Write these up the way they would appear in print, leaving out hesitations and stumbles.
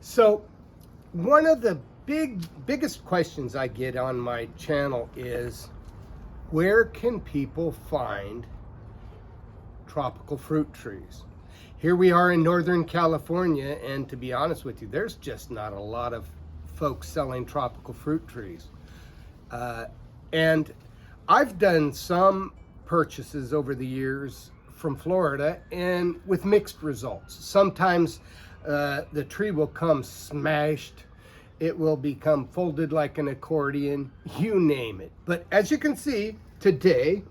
So one of the biggest questions I get on my channel is, where can people find tropical fruit trees? Here we are in Northern California, and to be honest with you, there's just not a lot of folks selling tropical fruit trees. And I've done some purchases over the years from Florida and with mixed results. Sometimes the tree will come smashed, it will become folded like an accordion, you name it. But as you can see today,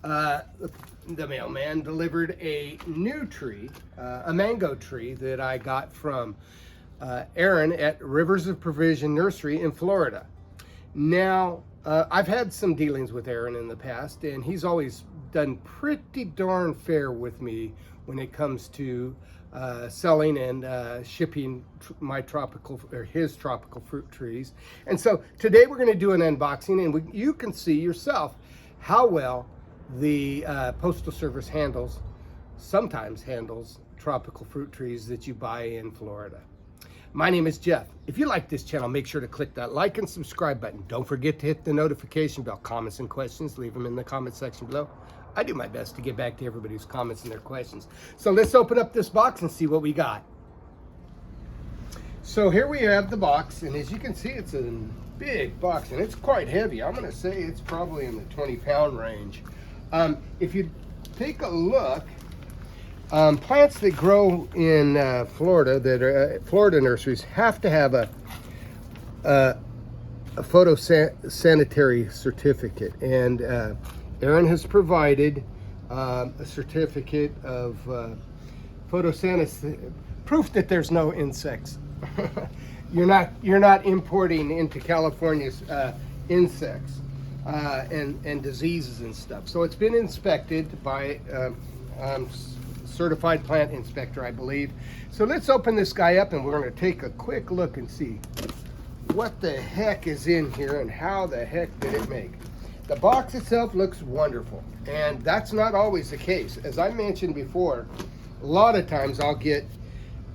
the mailman delivered a new tree, a mango tree that I got from Aaron at Rivers of Provision Nursery in Florida. Now, I've had some dealings with Aaron in the past, and he's always done pretty darn fair with me when it comes to selling and shipping my his tropical fruit trees. And so today we're going to do an unboxing, and you can see yourself how well the Postal Service sometimes handles tropical fruit trees that you buy in Florida. My name is Jeff. If you like this channel, make sure to click that like and subscribe button. Don't forget to hit the notification bell. Comments and questions, leave them in the comment section below. I do my best to get back to everybody's comments and their questions. So let's open up this box and see what we got. So here we have the box, and as you can see, it's a big box, and it's quite heavy. I'm going to say it's probably in the 20-pound range. If you take a look, plants that grow in Florida, that are Florida nurseries, have to have a photosanitary certificate, and Aaron has provided a certificate of photosanitary proof that there's no insects. You're not importing into California's insects and diseases and stuff. So it's been inspected by certified plant inspector, I believe. So let's open this guy up, and we're going to take a quick look and see what the heck is in here and how the heck did it make. The box itself looks wonderful, and that's not always the case. As I mentioned before, a lot of times I'll get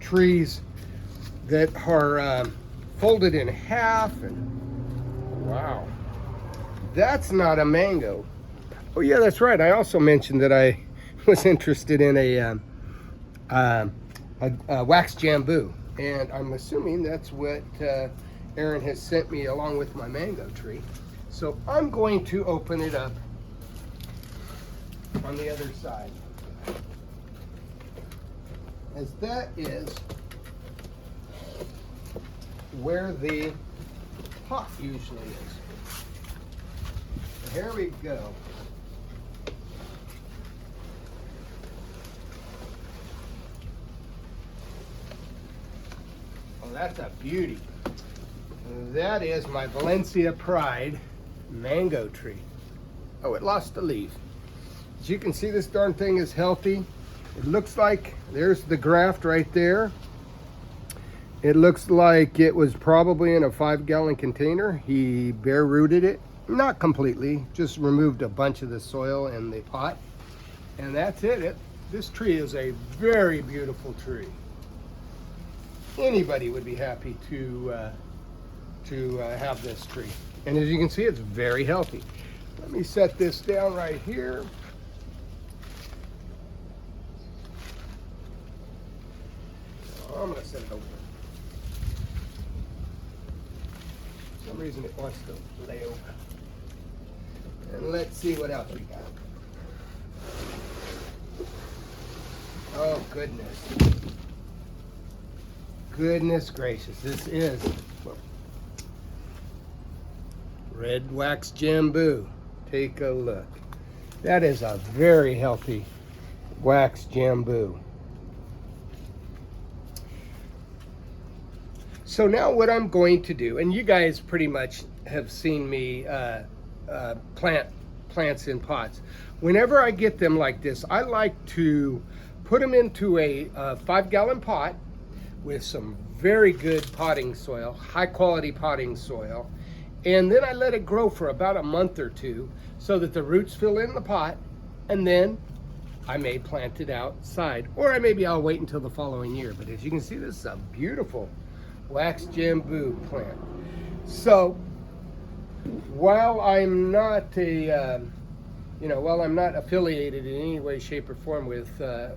trees that are folded in half, and wow, that's not a mango. Oh yeah, that's right. I also mentioned that I was interested in a wax Jambu, and I'm assuming that's what Aaron has sent me along with my mango tree. So I'm going to open it up on the other side, as that is where the pot usually is. So here we go. Oh, that's a beauty. That is my Valencia Pride mango tree. Oh, it lost a leaf. As you can see, this darn thing is healthy. It looks like there's the graft right there. It looks like it was probably in a 5-gallon container. He bare rooted it, not completely, just removed a bunch of the soil in the pot, and that's it. This tree is a very beautiful tree. Anybody would be happy to have this tree. And as you can see, it's very healthy. Let me set this down right here. Oh, I'm going to set it over. For some reason it wants to lay over. And let's see what else we got. Oh, goodness. Goodness gracious. This is red wax Jambu. Take a look. That is a very healthy wax Jambu. So now what I'm going to do, and you guys pretty much have seen me plant plants in pots. Whenever I get them like this, I like to put them into a 5-gallon pot with some very good potting soil, high quality potting soil. And then I let it grow for about a month or two so that the roots fill in the pot, and then I may plant it outside, or maybe I'll wait until the following year. But as you can see, this is a beautiful wax Jambu plant. So while I'm not while I'm not affiliated in any way, shape, or form with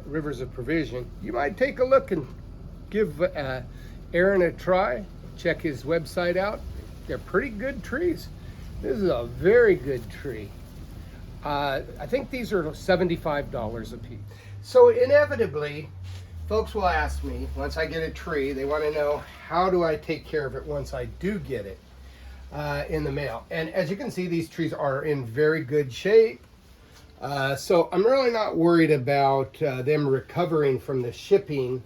Rivers of Provision, you might take a look and give Aaron a try. Check his website out. They're pretty good trees. This is a very good tree. I think these are $75 a piece. So inevitably, folks will ask me, once I get a tree, they want to know, how do I take care of it once I do get it in the mail? And as you can see, these trees are in very good shape. So I'm really not worried about them recovering from the shipping,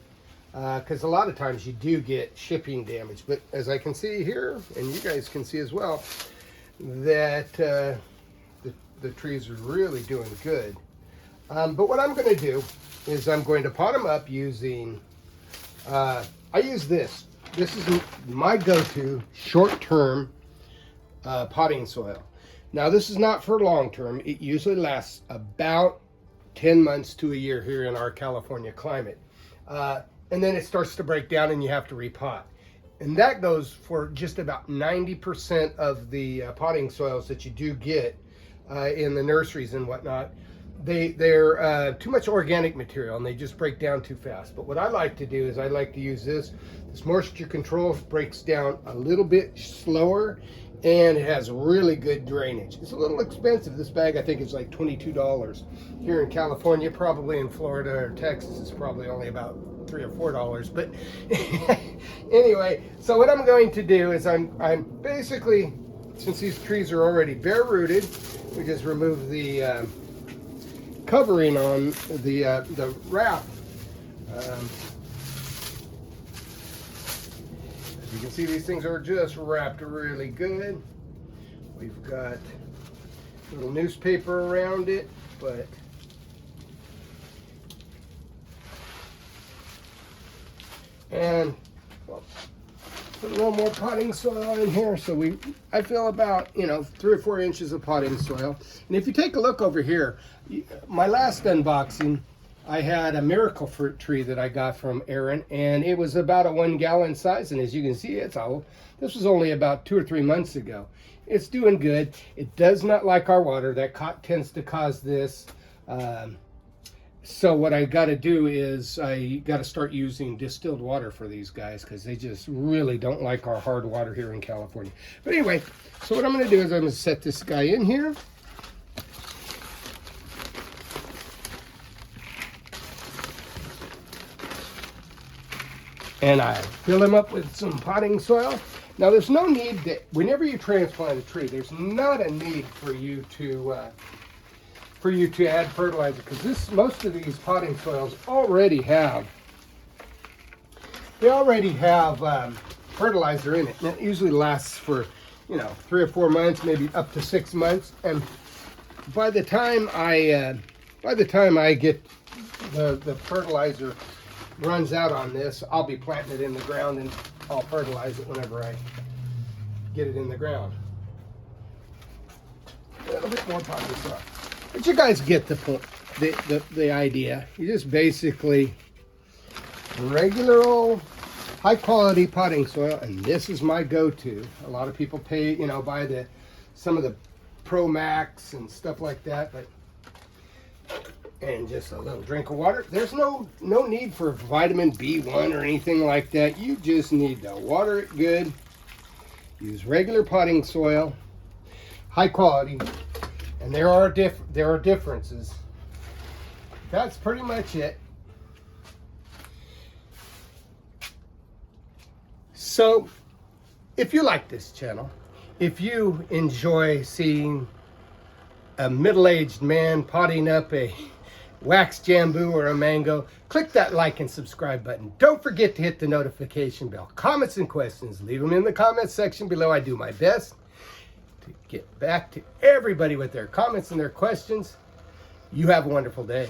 because a lot of times you do get shipping damage. But as I can see here, and you guys can see as well, that the trees are really doing good. But what I'm going to do is I'm going to pot them up using, I use this. This is my go-to short-term potting soil. Now this is not for long-term. It usually lasts about 10 months to a year here in our California climate. And then it starts to break down and you have to repot. And that goes for just about 90% of the potting soils that you do get in the nurseries and whatnot. They're too much organic material and they just break down too fast. But what I like to do is I like to use this. This moisture control breaks down a little bit slower and it has really good drainage. It's a little expensive. This bag I think is like $22. Here in California, probably in Florida or Texas, it's probably only about $3 or $4. But anyway, so what I'm going to do is I'm basically, since these trees are already bare rooted, we just remove the covering on the wrap. As you can see, these things are just wrapped really good. We've got a little newspaper around it, but and well, put a little more potting soil in here. So I fill about 3 or 4 inches of potting soil. And if you take a look over here, my last unboxing, I had a miracle fruit tree that I got from Aaron, and it was about a 1 gallon size. And as you can see, this was only about 2 or 3 months ago. It's doing good. It does not like our water. That tends to cause this. So what I got to do is I got to start using distilled water for these guys, because they just really don't like our hard water here in California. But anyway, so what I'm going to do is I'm going to set this guy in here. And I fill him up with some potting soil. Now there's no need that whenever you transplant a tree, there's not a need for you to add fertilizer, because most of these potting soils already have fertilizer in it, and it usually lasts for 3 or 4 months, maybe up to 6 months. And by the time I get the fertilizer runs out on this, I'll be planting it in the ground, and I'll fertilize it whenever I get it in the ground. A little bit more potting soil. But you guys get the point, the idea. You just basically regular old high quality potting soil, and this is my go-to. A lot of people buy some of the Pro Max and stuff like that, and just a little drink of water. There's no need for vitamin B1 or anything like that. You just need to water it good. Use regular potting soil, high quality. And there are differences. That's pretty much it. So, if you like this channel, if you enjoy seeing a middle-aged man potting up a wax Jambu or a mango, click that like and subscribe button. Don't forget to hit the notification bell. Comments and questions, leave them in the comments section below. I do my best to get back to everybody with their comments and their questions. You have a wonderful day.